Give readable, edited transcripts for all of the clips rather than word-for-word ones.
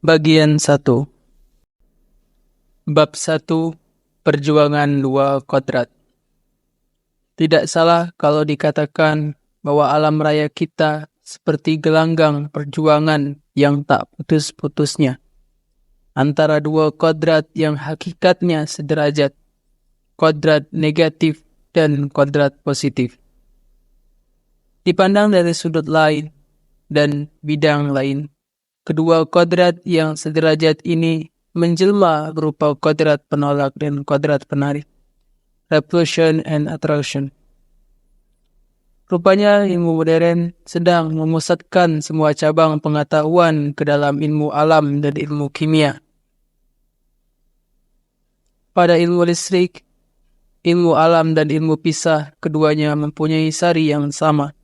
Bagian 1. Bab 1. Perjuangan dua kodrat. Tidak salah kalau dikatakan bahwa alam raya kita seperti gelanggang perjuangan yang tak putus-putusnya antara dua kodrat yang hakikatnya sederajat, kodrat negatif dan kodrat positif. Dipandang dari sudut lain dan bidang lain, kedua kodrat yang sederajat ini menjelma berupa kodrat penolak dan kodrat penarik, repulsion and attraction. Rupanya ilmu modern sedang memusatkan semua cabang pengetahuan ke dalam ilmu alam dan ilmu kimia. Pada ilmu listrik, ilmu alam dan ilmu pisah keduanya mempunyai sari yang sama.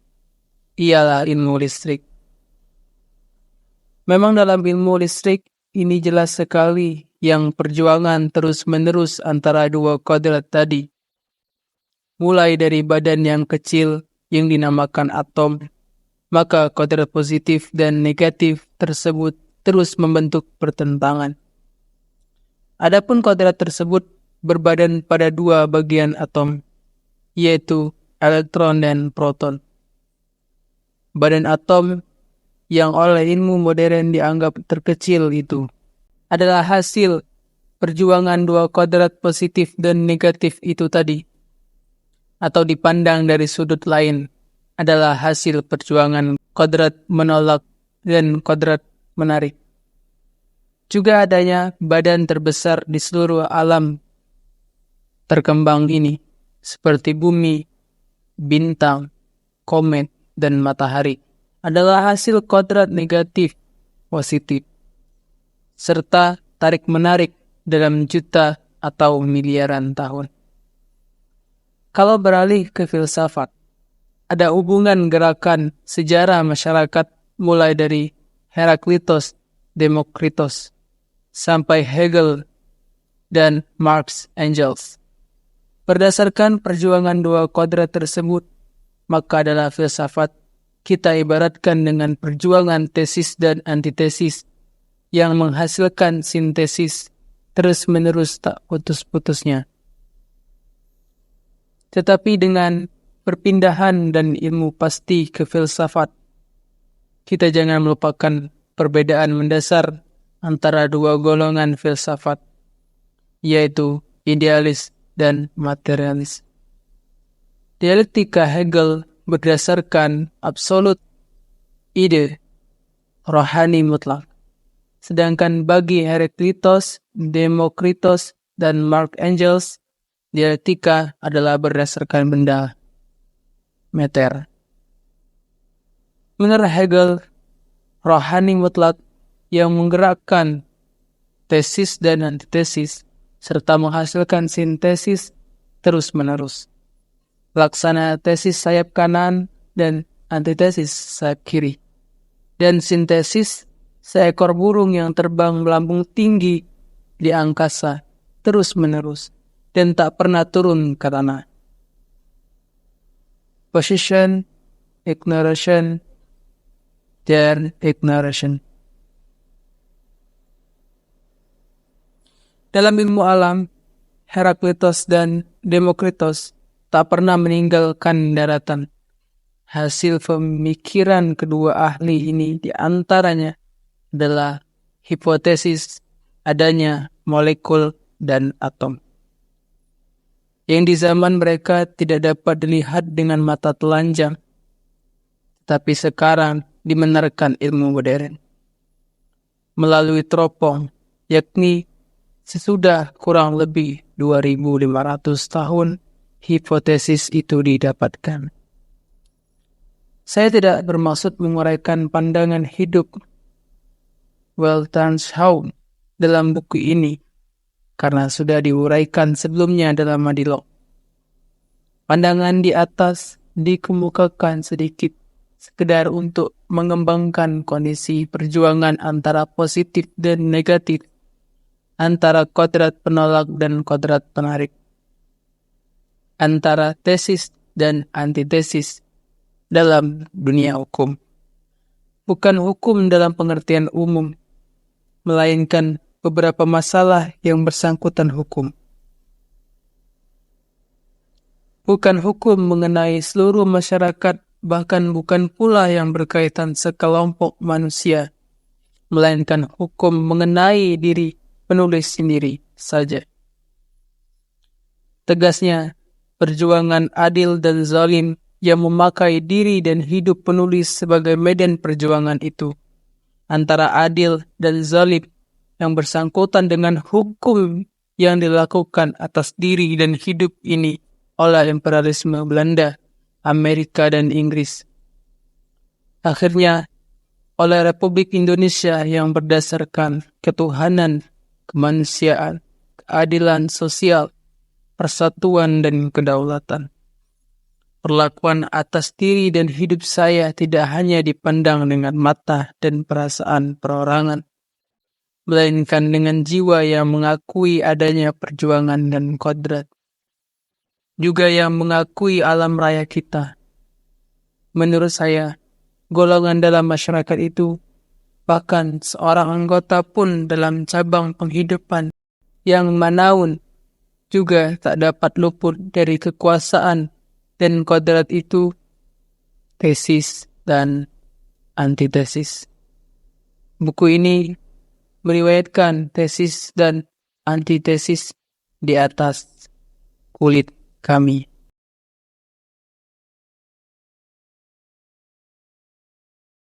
Ialah ilmu listrik. Memang dalam ilmu listrik ini jelas sekali yang perjuangan terus-menerus antara dua kodrat tadi. Mulai dari badan yang kecil yang dinamakan atom, maka kodrat positif dan negatif tersebut terus membentuk pertentangan. Adapun kodrat tersebut berbadan pada dua bagian atom, yaitu elektron dan proton. Badan atom yang oleh ilmu modern dianggap terkecil itu adalah hasil perjuangan dua kodrat positif dan negatif itu tadi, atau dipandang dari sudut lain adalah hasil perjuangan kodrat menolak dan kodrat menarik. Juga adanya badan terbesar di seluruh alam terkembang ini, seperti bumi, bintang, komet, dan matahari, adalah hasil kodrat negatif positif, serta tarik-menarik dalam juta atau miliaran tahun. Kalau beralih ke filsafat, ada hubungan gerakan sejarah masyarakat mulai dari Heraklitos, Demokritos, sampai Hegel dan Marx Engels. Berdasarkan perjuangan dua kodrat tersebut, maka adalah filsafat kita ibaratkan dengan perjuangan tesis dan antitesis yang menghasilkan sintesis terus-menerus tak putus-putusnya. Tetapi dengan perpindahan dan ilmu pasti ke filsafat, kita jangan melupakan perbedaan mendasar antara dua golongan filsafat, yaitu idealis dan materialis. Dialektika Hegel berdasarkan absolut ide rohani mutlak, sedangkan bagi Heraklitos, Demokritos, dan Marx Engels, dialektika adalah berdasarkan benda, mater. Menurut Hegel, rohani mutlak yang menggerakkan tesis dan antitesis serta menghasilkan sintesis terus-menerus. Laksana tesis sayap kanan dan antitesis sayap kiri. Dan sintesis seekor burung yang terbang melambung tinggi di angkasa terus-menerus dan tak pernah turun ke tanah. Position, ignoration, dan ignoration. Dalam ilmu alam, Heraklitos dan Demokritos tak pernah meninggalkan daratan. Hasil pemikiran kedua ahli ini diantaranya adalah hipotesis adanya molekul dan atom, yang di zaman mereka tidak dapat dilihat dengan mata telanjang, tapi sekarang dibenarkan ilmu modern melalui teropong, yakni sesudah kurang lebih 2.500 tahun hipotesis itu didapatkan. Saya tidak bermaksud menguraikan pandangan hidup Weltanschauung dalam buku ini, karena sudah diuraikan sebelumnya dalam Madilog. Pandangan di atas dikemukakan sedikit sekedar untuk mengembangkan kondisi perjuangan antara positif dan negatif, antara kodrat penolak dan kodrat penarik, antara tesis dan antitesis dalam dunia hukum. Bukan hukum dalam pengertian umum, melainkan beberapa masalah yang bersangkutan hukum. Bukan hukum mengenai seluruh masyarakat, bahkan bukan pula yang berkaitan sekelompok manusia, melainkan hukum mengenai diri penulis sendiri saja. Tegasnya, perjuangan adil dan zalim yang memakai diri dan hidup penulis sebagai medan perjuangan itu, antara adil dan zalim yang bersangkutan dengan hukum yang dilakukan atas diri dan hidup ini oleh imperialisme Belanda, Amerika, dan Inggris. Akhirnya, oleh Republik Indonesia yang berdasarkan ketuhanan, kemanusiaan, keadilan sosial, persatuan, dan kedaulatan. Perlakuan atas diri dan hidup saya tidak hanya dipandang dengan mata dan perasaan perorangan, melainkan dengan jiwa yang mengakui adanya perjuangan dan kodrat, juga yang mengakui alam raya kita. Menurut saya, golongan dalam masyarakat itu, bahkan seorang anggota pun dalam cabang penghidupan yang manaun, juga tak dapat luput dari kekuasaan dan kodrat itu, tesis dan antitesis. Buku ini meriwayatkan tesis dan antitesis di atas kulit kami.